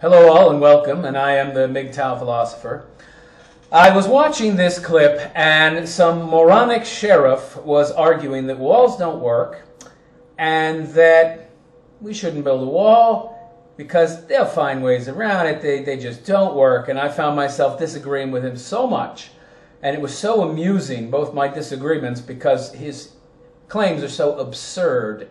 Hello all and welcome, and I am the MGTOW philosopher. I was watching this clip and some moronic sheriff was arguing that walls don't work and that we shouldn't build a wall because they'll find ways around it, they just don't work. And I found myself disagreeing with him so much, and it was so amusing, both my disagreements, because his claims are so absurd.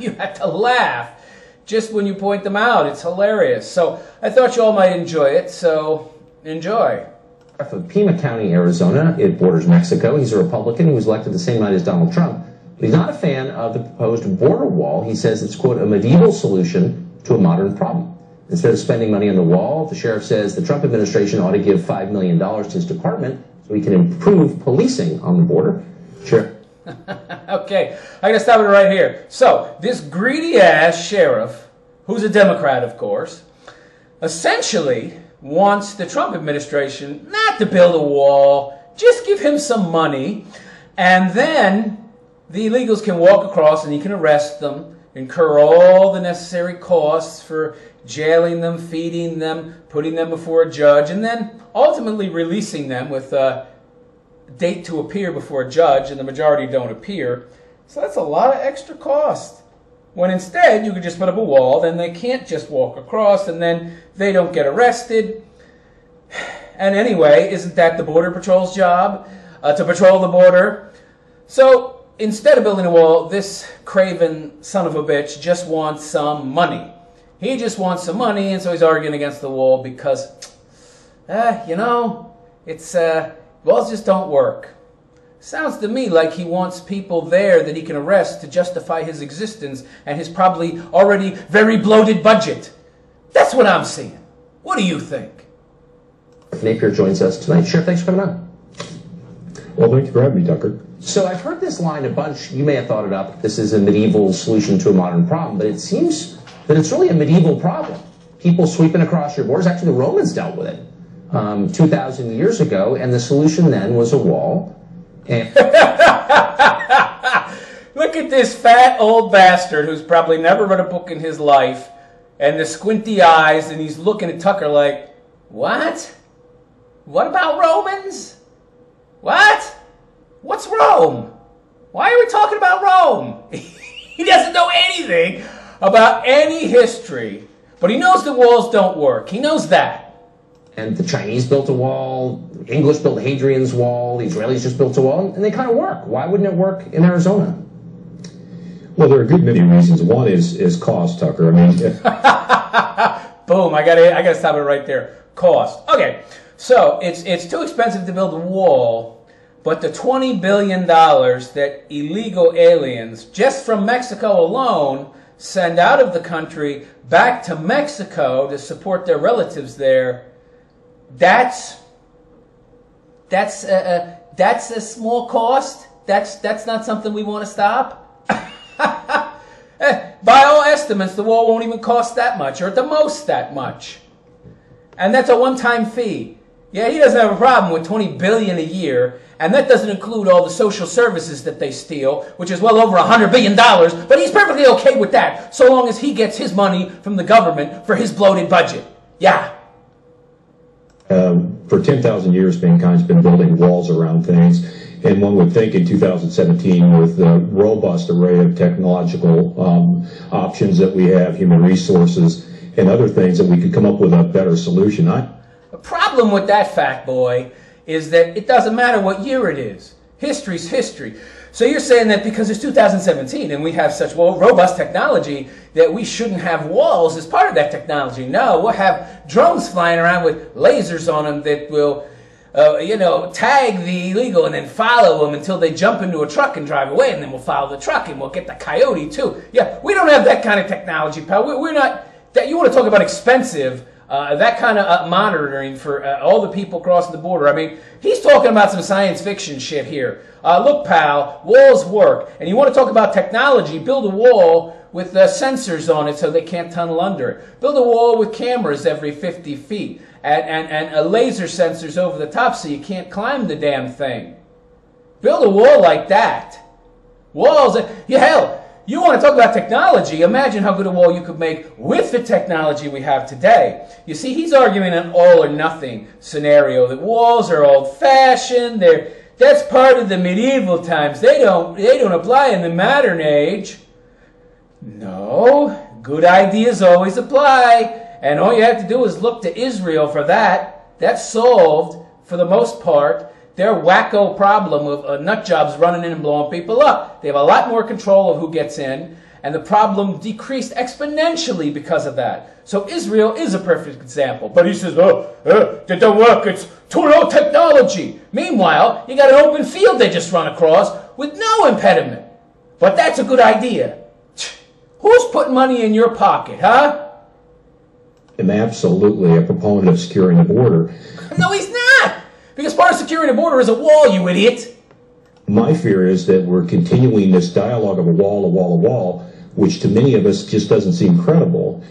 You have to laugh just when you point them out. It's hilarious. So I thought you all might enjoy it, so enjoy. Of Pima County, Arizona. It borders Mexico. He's a Republican. He was elected the same night as Donald Trump. But he's not a fan of the proposed border wall. He says it's, quote, a medieval solution to a modern problem. Instead of spending money on the wall, the sheriff says the Trump administration ought to give $5 million to his department so he can improve policing on the border. Sure. Okay, I'm going to stop it right here. So, this greedy-ass sheriff, who's a Democrat, of course, essentially wants the Trump administration not to build a wall, just give him some money, and then the illegals can walk across and he can arrest them, incur all the necessary costs for jailing them, feeding them, putting them before a judge, and then ultimately releasing them with a date to appear before a judge, and the majority don't appear. So that's a lot of extra cost. When instead you could just put up a wall, then they can't just walk across, and then they don't get arrested. And anyway, isn't that the Border Patrol's job? To patrol the border? So instead of building a wall, this Craven son of a bitch just wants some money. He just wants some money, and so he's arguing against the wall because, it's walls just don't work. Sounds to me like he wants people there that he can arrest to justify his existence and his probably already very bloated budget. That's what I'm seeing. What do you think? Napier joins us tonight. Sheriff, thanks for coming on. Well, thank you for having me, Tucker. So I've heard this line a bunch. You may have thought it up. This is a medieval solution to a modern problem, but it seems that it's really a medieval problem. People sweeping across your borders. Actually, the Romans dealt with it 2,000 years ago, and the solution then was a wall. And look at this fat old bastard who's probably never read a book in his life, and the squinty eyes, and he's looking at Tucker like, what? What about Romans? What? What's Rome? Why are we talking about Rome? He doesn't know anything about any history, but he knows the walls don't work. He knows that. And the Chinese built a wall, English built Hadrian's Wall, the Israelis just built a wall, and they kind of work. Why wouldn't it work in Arizona? Well, there are a good many reasons. One is cost, Tucker. I mean, boom! I gotta stop it right there. Cost. Okay, so it's too expensive to build a wall, but the $20 billion that illegal aliens just from Mexico alone send out of the country back to Mexico to support their relatives there. That's a small cost. That's not something we want to stop. By all estimates, the wall won't even cost that much, or at the most that much. And that's a one-time fee. Yeah, he doesn't have a problem with $20 billion a year, and that doesn't include all the social services that they steal, which is well over $100 billion, but he's perfectly okay with that, so long as he gets his money from the government for his bloated budget. Yeah. For 10,000 years, mankind's been building walls around things, and one would think in 2017, with the robust array of technological options that we have, human resources, and other things, that we could come up with a better solution. The problem with that, fat boy, is that it doesn't matter what year it is. History's history. So you're saying that because it's 2017 and we have such robust technology that we shouldn't have walls as part of that technology. No, we'll have drones flying around with lasers on them that will, tag the illegal and then follow them until they jump into a truck and drive away, and then we'll follow the truck and we'll get the coyote too. Yeah, we don't have that kind of technology, pal. We're not. That you want to talk about expensive. That kind of monitoring for all the people crossing the border. I mean, he's talking about some science fiction shit here. Look, pal, walls work. And you want to talk about technology, build a wall with sensors on it so they can't tunnel under it. Build a wall with cameras every 50 feet and laser sensors over the top so you can't climb the damn thing. Build a wall like that. Walls, hell, you want to talk about technology, imagine how good a wall you could make with the technology we have today. You see, he's arguing an all or nothing scenario, that walls are old-fashioned, that's part of the medieval times. They don't apply in the modern age. No, good ideas always apply, and all you have to do is look to Israel for that. That's solved, for the most part, their wacko problem of nut jobs running in and blowing people up. They have a lot more control of who gets in, and the problem decreased exponentially because of that. So Israel is a perfect example. But he says, that don't work, it's too low technology. Meanwhile, you got an open field they just run across with no impediment. But that's a good idea. Who's putting money in your pocket, huh? I'm absolutely a proponent of securing the border. No, he's not. Because part of securing the border is a wall, you idiot. My fear is that we're continuing this dialogue of a wall, which to many of us just doesn't seem credible.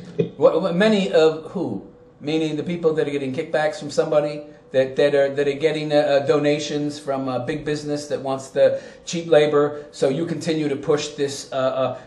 Many of who? Meaning the people that are getting kickbacks from somebody, that are getting donations from big business that wants the cheap labor, so you continue to push this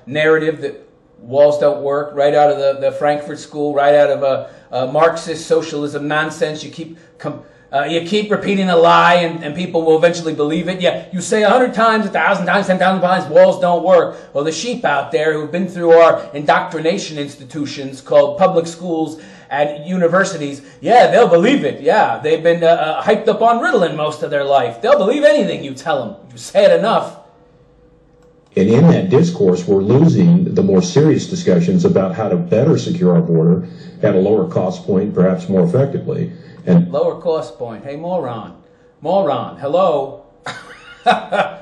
narrative that walls don't work, right out of the Frankfurt School, right out of Marxist socialism nonsense. You keep repeating a lie, and people will eventually believe it. Yeah, you say 100 times, 1,000 times, 10,000 times, walls don't work. Well, the sheep out there who've been through our indoctrination institutions called public schools and universities, yeah, they'll believe it. Yeah, they've been hyped up on Ritalin most of their life. They'll believe anything you tell them. You say it enough. And in that discourse, we're losing the more serious discussions about how to better secure our border at a lower cost point, perhaps more effectively. And lower cost point. Hey, moron. Moron. Hello.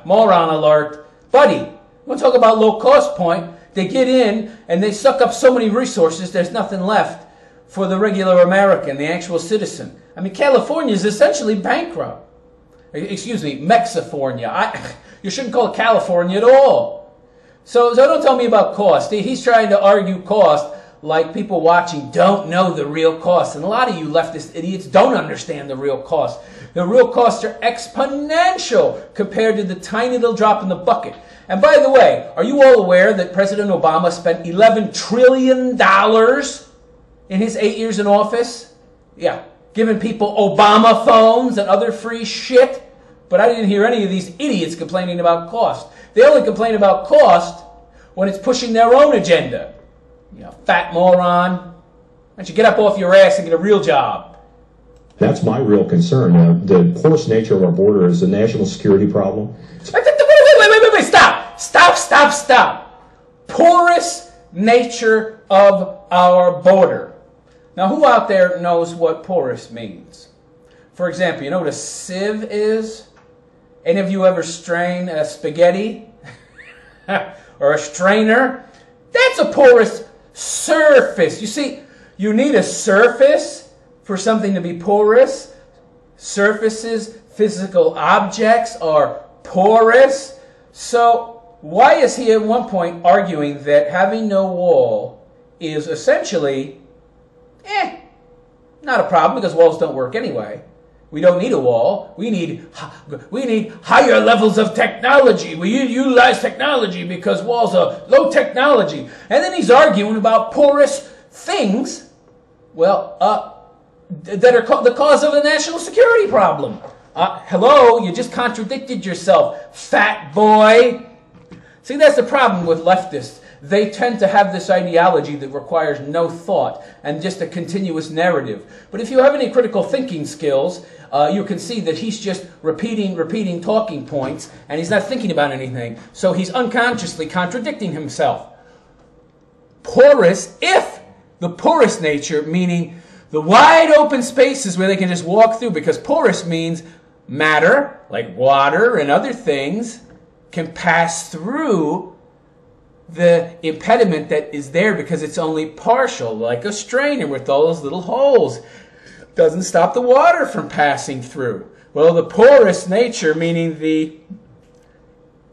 Moron alert. Buddy, you want to talk about low cost point? They get in and they suck up so many resources, there's nothing left for the regular American, the actual citizen. I mean, California is essentially bankrupt. Excuse me, Mexifornia. You shouldn't call it California at all. So don't tell me about cost. He's trying to argue cost like people watching don't know the real cost. And a lot of you leftist idiots don't understand the real cost. The real costs are exponential compared to the tiny little drop in the bucket. And by the way, are you all aware that President Obama spent $11 trillion in his 8 years in office? Yeah, giving people Obama phones and other free shit. But I didn't hear any of these idiots complaining about cost. They only complain about cost when it's pushing their own agenda. You know, fat moron. Why don't you get up off your ass and get a real job? That's my real concern. The porous nature of our border is a national security problem. Wait, stop. Porous nature of our border. Now, who out there knows what porous means? For example, you know what a sieve is? Any of you ever strain a spaghetti? Or a strainer? That's a porous surface. You see, you need a surface for something to be porous. Surfaces, physical objects are porous. So why is he at one point arguing that having no wall is essentially, not a problem because walls don't work anyway? We don't need a wall. We need higher levels of technology. We utilize technology because walls are low technology. And then he's arguing about porous things, well, that are the cause of a national security problem. Hello, you just contradicted yourself, fat boy. See, that's the problem with leftists. They tend to have this ideology that requires no thought and just a continuous narrative. But if you have any critical thinking skills, you can see that he's just repeating talking points, and he's not thinking about anything. So he's unconsciously contradicting himself. Porous, if the porous nature, meaning the wide open spaces where they can just walk through, because porous means matter, like water and other things, can pass through the impediment that is there because it's only partial, like a strainer with all those little holes. Doesn't stop the water from passing through. Well, the porous nature, meaning the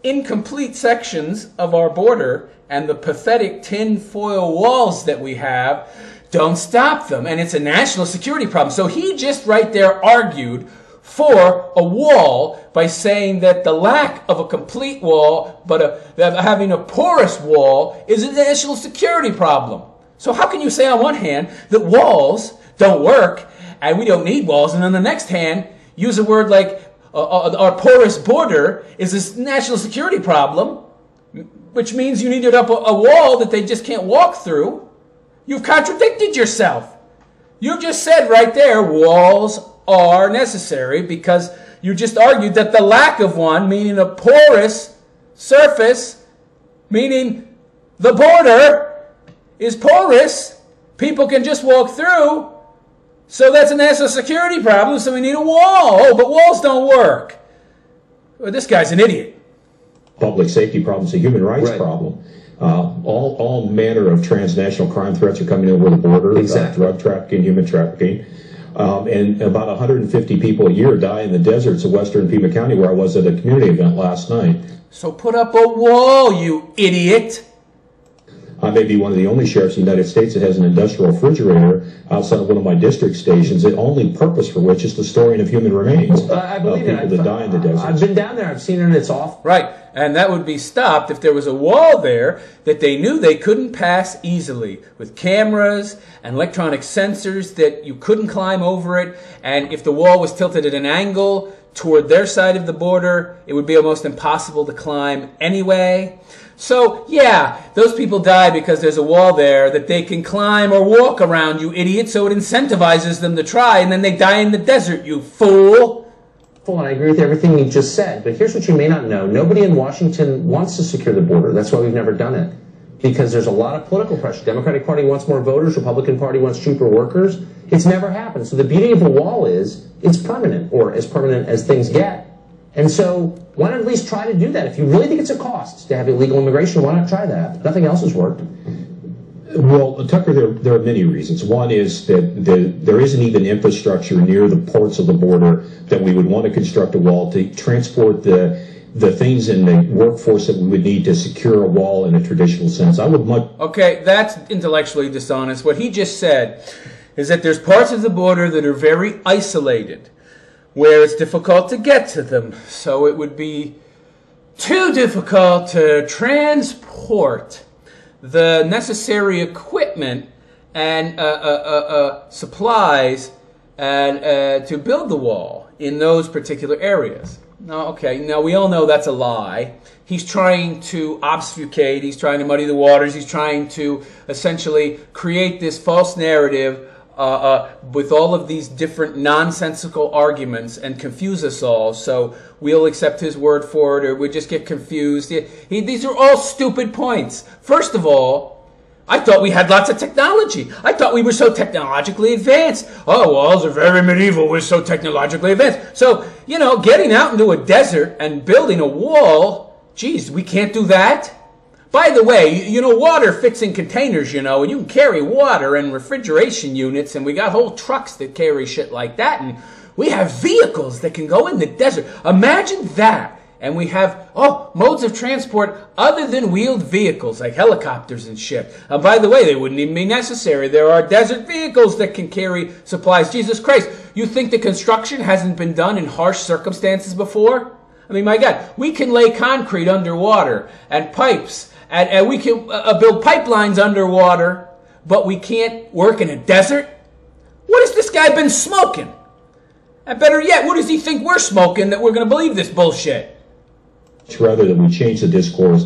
incomplete sections of our border and the pathetic tin-foil walls that we have, don't stop them. And it's a national security problem. So he just right there argued for a wall by saying that the lack of a complete wall, but having a porous wall, is a national security problem. So how can you say on one hand that walls don't work and we don't need walls, and on the next hand use a word like our porous border is a national security problem, which means you needed up a wall that they just can't walk through? You've contradicted yourself. You just said right there, walls are necessary, because you just argued that the lack of one, meaning a porous surface, meaning the border is porous, people can just walk through, so that's a national security problem, so we need a wall. Oh, but walls don't work. Well, this guy's an idiot. Public safety problem is a human rights problem. All manner of transnational crime threats are coming over the border. Drug trafficking, human trafficking. And about 150 people a year die in the deserts of western Pima County, where I was at a community event last night. So put up a wall, you idiot. I may be one of the only sheriffs in the United States that has an industrial refrigerator outside of one of my district stations, the only purpose for which is the storing of human remains. I believe people that die in the desert. I've been down there. I've seen it, and it's off. Right, and that would be stopped if there was a wall there that they knew they couldn't pass easily, with cameras and electronic sensors that you couldn't climb over it, and if the wall was tilted at an angle toward their side of the border, it would be almost impossible to climb anyway. So, yeah, those people die because there's a wall there that they can climb or walk around, you idiot, so it incentivizes them to try, and then they die in the desert, you fool. And I agree with everything you just said, but here's what you may not know. Nobody in Washington wants to secure the border. That's why we've never done it, because there's a lot of political pressure. Democratic Party wants more voters. Republican Party wants cheaper workers. It's never happened. So the beauty of a wall is it's permanent, or as permanent as things get. And so why not at least try to do that? If you really think it's a cost to have illegal immigration, why not try that? Nothing else has worked. Well, Tucker, there are many reasons. One is that there isn't even infrastructure near the ports of the border that we would want to construct a wall to transport the things in the workforce that we would need to secure a wall in a traditional sense. I would much... Okay, that's intellectually dishonest. What he just said is that there's parts of the border that are very isolated, where it's difficult to get to them. So it would be too difficult to transport the necessary equipment and supplies and to build the wall in those particular areas. Now, we all know that's a lie. He's trying to obfuscate, he's trying to muddy the waters, he's trying to essentially create this false narrative with all of these different nonsensical arguments and confuse us all, so we'll accept his word for it or we'll just get confused. These are all stupid points. First of all, I thought we had lots of technology. I thought we were so technologically advanced. Oh, walls are very medieval. We're so technologically advanced. So, getting out into a desert and building a wall, geez, we can't do that? By the way, water fits in containers, and you can carry water and refrigeration units, and we got whole trucks that carry shit like that, and we have vehicles that can go in the desert. Imagine that. And we have, modes of transport other than wheeled vehicles, like helicopters and shit. By the way, they wouldn't even be necessary. There are desert vehicles that can carry supplies. Jesus Christ, you think the construction hasn't been done in harsh circumstances before? I mean, my God, we can lay concrete underwater and pipes. And we can build pipelines underwater, but we can't work in a desert? What has this guy been smoking? And better yet, what does he think we're smoking that we're going to believe this bullshit? Rather than we change the discourse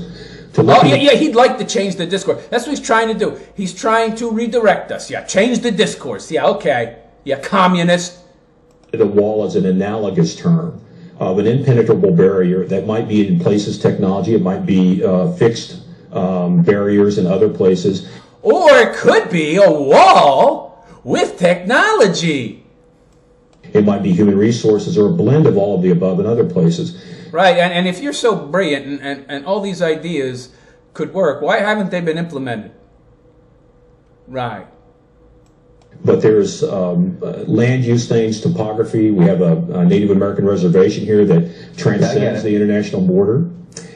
to... He'd like to change the discourse. That's what he's trying to do. He's trying to redirect us. Yeah, change the discourse. Yeah, okay. Yeah, communist. The wall is an analogous term of an impenetrable barrier that might be in places technology, it might be fixed barriers in other places. Or it could be a wall with technology. It might be human resources or a blend of all of the above in other places. Right, and if you're so brilliant and all these ideas could work, why haven't they been implemented? Right. But there's land use things, topography. We have a Native American reservation here that transcends the international border.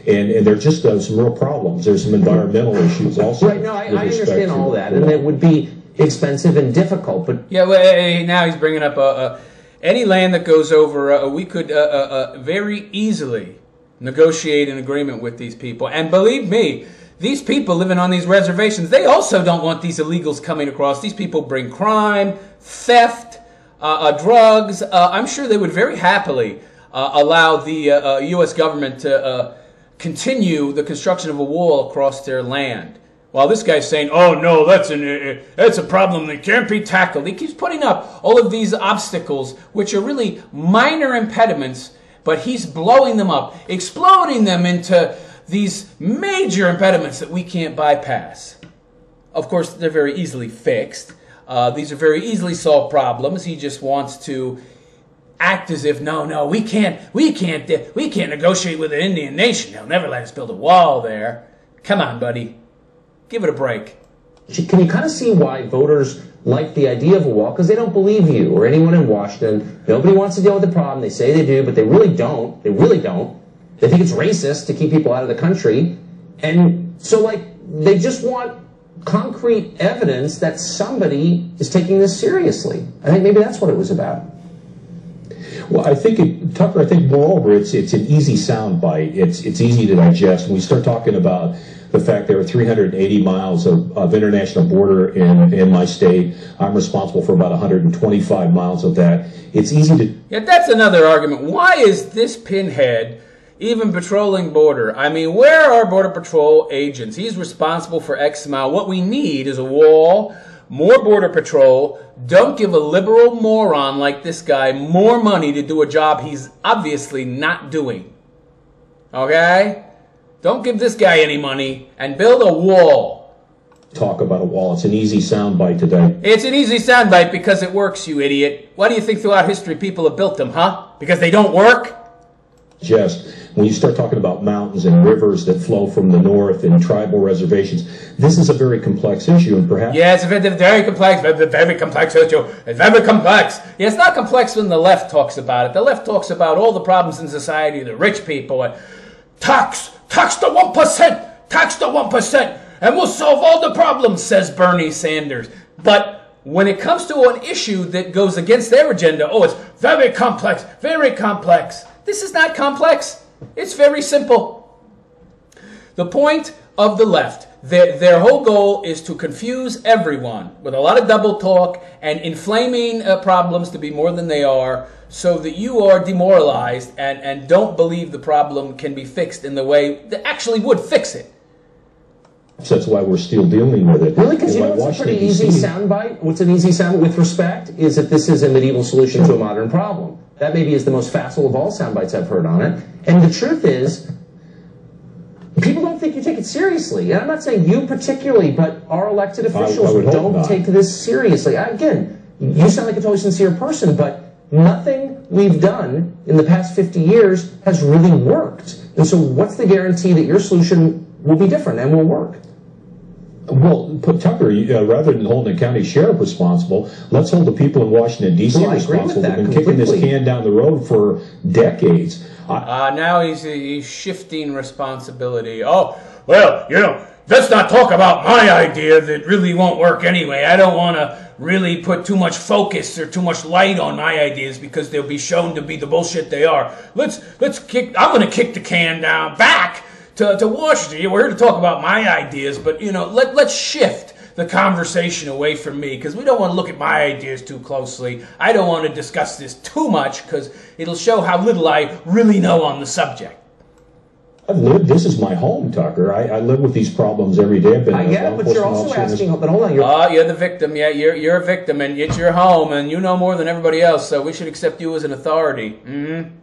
And there are just some real problems. There's some environmental issues also. Right, no, I understand all that, and it would be expensive and difficult. But yeah, well, now he's bringing up any land that goes over, we could very easily negotiate an agreement with these people. And believe me, these people living on these reservations, they also don't want these illegals coming across. These people bring crime, theft, drugs. I'm sure they would very happily allow the U.S. government to continue the construction of a wall across their land. While this guy's saying, oh no, that's a problem that can't be tackled. He keeps putting up all of these obstacles, which are really minor impediments, but he's blowing them up, exploding them into these major impediments that we can't bypass. Of course, they're very easily fixed. These are very easily solved problems. He just wants to act as if, no, we can't negotiate with an Indian nation. They'll never let us build a wall there. Come on, buddy. Give it a break. Can you kind of see why voters like the idea of a wall? Because they don't believe you or anyone in Washington. Nobody wants to deal with the problem. They say they do, but they really don't. They really don't. They think it's racist to keep people out of the country. And so, like, they just want concrete evidence that somebody is taking this seriously. I think maybe that's what it was about. Well, I think, Tucker, moreover, it's an easy soundbite. It's easy to digest. When we start talking about the fact there are 380 miles of international border in my state, I'm responsible for about 125 miles of that. It's easy to... Yeah, that's another argument. Why is this pinhead even patrolling border? I mean, where are Border Patrol agents? He's responsible for X amount. What we need is a wall, more Border Patrol. Don't give a liberal moron like this guy more money to do a job he's obviously not doing. Okay? Don't give this guy any money and build a wall. Talk about a wall. It's an easy soundbite today. It's an easy soundbite because it works, you idiot. Why do you think throughout history people have built them, huh? Because they don't work? Just when you start talking about mountains and rivers that flow from the north and tribal reservations, this is a very complex issue, and perhaps... Yeah, it's a very complex issue. It's very complex. Yeah, it's not complex when the left talks about it. The left talks about all the problems in society, the rich people, and tax the 1%, tax the 1%, and we'll solve all the problems, says Bernie Sanders. But when it comes to an issue that goes against their agenda, oh, it's very complex, very complex. This is not complex. It's very simple. The point of the left, their whole goal is to confuse everyone with a lot of double talk and inflaming problems to be more than they are, so that you are demoralized and don't believe the problem can be fixed in the way that actually would fix it. That's why we're still dealing with it. Really? Because you know what's a pretty easy soundbite? What's an easy soundbite with respect is that this is a medieval solution to a modern problem. That maybe is the most facile of all soundbites I've heard on it. And the truth is, people don't think you take it seriously. And I'm not saying you particularly, but our elected officials don't take this seriously. Again, you sound like a totally sincere person, but nothing we've done in the past 50 years has really worked. And so what's the guarantee that your solution will be different and will work? Well, Tucker, rather than holding the county sheriff responsible, let's hold the people in Washington, D.C. responsible. They've been kicking this can down the road for decades. Now he's shifting responsibility. Oh, well, let's not talk about my idea that really won't work anyway. I don't want to really put too much focus or too much light on my ideas because they'll be shown to be the bullshit they are. I'm going to kick the can down back to Washington. We're here to talk about my ideas, but let's shift the conversation away from me because we don't want to look at my ideas too closely. I don't want to discuss this too much because it'll show how little I really know on the subject. This is my home, Tucker. I live with these problems every day. I get it, but you're also asking. But hold on, you're the victim. Yeah, you're a victim, and it's your home, and you know more than everybody else. So we should accept you as an authority. Mm-hmm.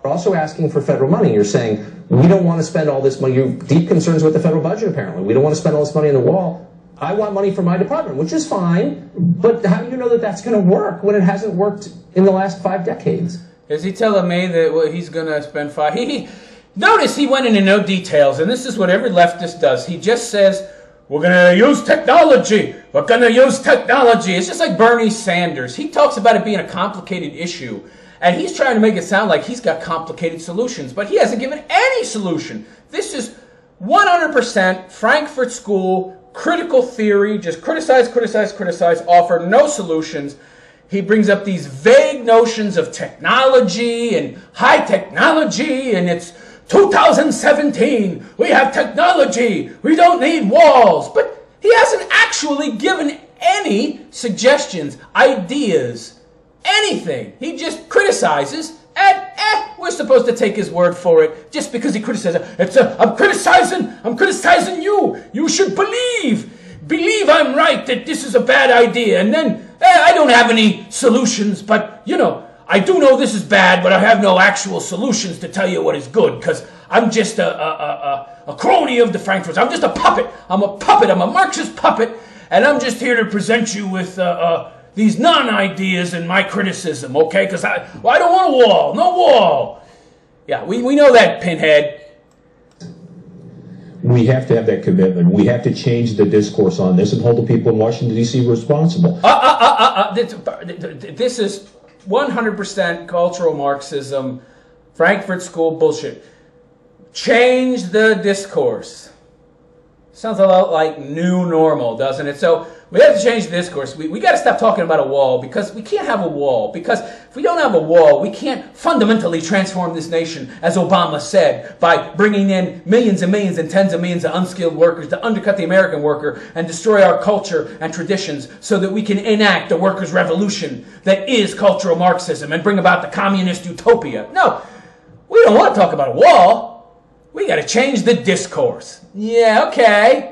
You're also asking for federal money. You're saying we don't want to spend all this money. You have deep concerns with the federal budget. Apparently, we don't want to spend all this money on the wall. I want money for my department, which is fine. But how do you know that that's going to work when it hasn't worked in the last 5 decades? Is he telling me that he's going to spend 5? Notice he went into no details, and this is what every leftist does. He just says, we're going to use technology. We're going to use technology. It's just like Bernie Sanders. He talks about it being a complicated issue, and he's trying to make it sound like he's got complicated solutions, but he hasn't given any solution. This is 100% Frankfurt School, critical theory, just criticize, offer no solutions. he brings up these vague notions of technology and high technology, and it's 2017, we have technology, we don't need walls. But he hasn't actually given any suggestions, ideas, anything. He just criticizes, and we're supposed to take his word for it just because he criticizes. I'm criticizing you. You should believe I'm right, that this is a bad idea. And then I don't have any solutions, but you know, I do know this is bad, but I have no actual solutions to tell you what is good, because I'm just a crony of the Frankfurters. I'm just a puppet. I'm a puppet. I'm a Marxist puppet, and I'm just here to present you with these non-ideas and my criticism, okay? Because I don't want a wall. No wall. Yeah, we know that, Pinhead. We have to have that commitment. We have to change the discourse on this and hold the people in Washington, D.C. responsible. This is 100% cultural Marxism, Frankfurt School bullshit. Change the discourse. Sounds a lot like new normal, doesn't it? So we have to change the discourse. We got to stop talking about a wall, because we can't have a wall. Because if we don't have a wall, we can't fundamentally transform this nation, as Obama said, by bringing in millions and millions and tens of millions of unskilled workers to undercut the American worker and destroy our culture and traditions so that we can enact a workers' revolution that is cultural Marxism and bring about the communist utopia. No, we don't want to talk about a wall. We got to change the discourse. Yeah, okay.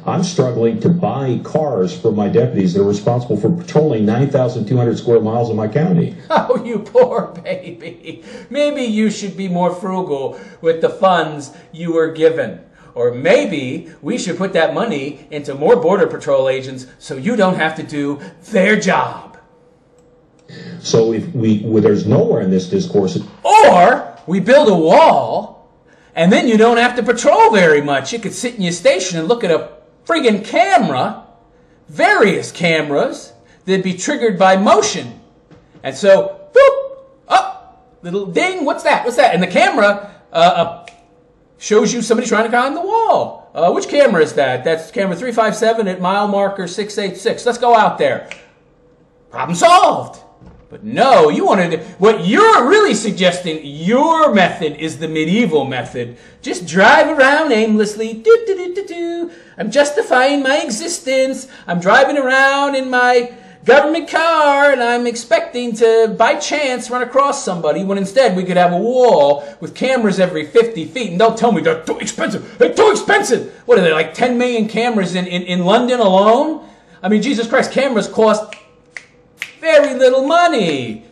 I'm struggling to buy cars for my deputies that are responsible for patrolling 9,200 square miles in my county. Oh, you poor baby. Maybe you should be more frugal with the funds you were given. Or maybe we should put that money into more Border Patrol agents so you don't have to do their job. So if there's nowhere in this discourse. Or we build a wall, and then you don't have to patrol very much. You could sit in your station and look at a friggin' camera, various cameras, that'd be triggered by motion. And so, boop, up, little ding, what's that? What's that? And the camera shows you somebody trying to climb the wall. Which camera is that? That's camera 357 at mile marker 686. Let's go out there. Problem solved. But no, you wanted to, what you're really suggesting, your method is the medieval method. Just drive around aimlessly. Do, do, do, do, do. I'm justifying my existence. I'm driving around in my government car, and I'm expecting to, by chance, run across somebody, when instead we could have a wall with cameras every 50 feet. And don't tell me they're too expensive. They're too expensive. What are they, like 10 million cameras in London alone? I mean, Jesus Christ, cameras cost very little money.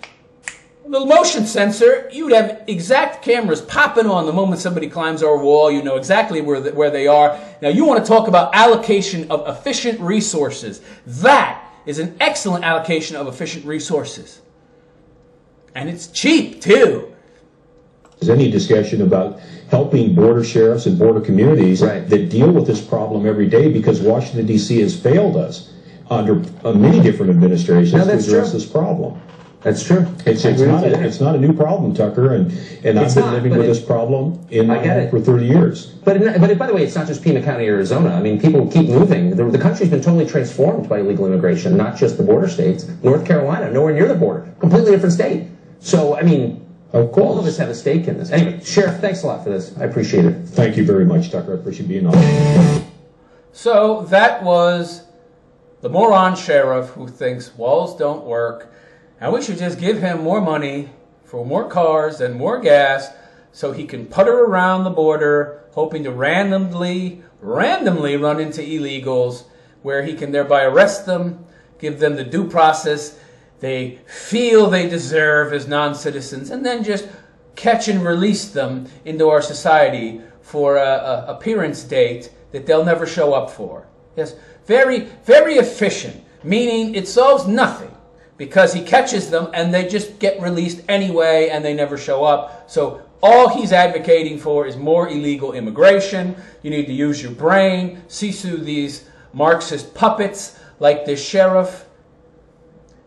A little motion sensor, you'd have exact cameras popping on the moment somebody climbs our wall. You know exactly where they are. Now, you want to talk about allocation of efficient resources. That is an excellent allocation of efficient resources. And it's cheap, too. There's any discussion about helping border sheriffs and border communities that deal with this problem every day, because Washington, D.C. has failed us under many different administrations to address this problem. That's true. It's not a new problem, Tucker, and I've been living with this problem for 30 years. But by the way, it's not just Pima County, Arizona. I mean, people keep moving. The country's been totally transformed by illegal immigration, not just the border states. North Carolina, nowhere near the border, completely different state. So, I mean, of course, all of us have a stake in this. Anyway, Sheriff, thanks a lot for this. I appreciate it. Thank you very much, Tucker. I appreciate being on. So that was the moron sheriff who thinks walls don't work, and we should just give him more money for more cars and more gas so he can putter around the border, hoping to randomly run into illegals where he can thereby arrest them, give them the due process they feel they deserve as non-citizens, and then just catch and release them into our society for a appearance date that they'll never show up for. Yes, very, very efficient, meaning it solves nothing, because he catches them and they just get released anyway and they never show up. So all he's advocating for is more illegal immigration. You need to use your brain, see through these Marxist puppets like this sheriff,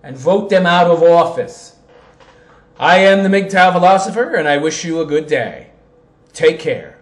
and vote them out of office. I am the MGTOW philosopher, and I wish you a good day. Take care.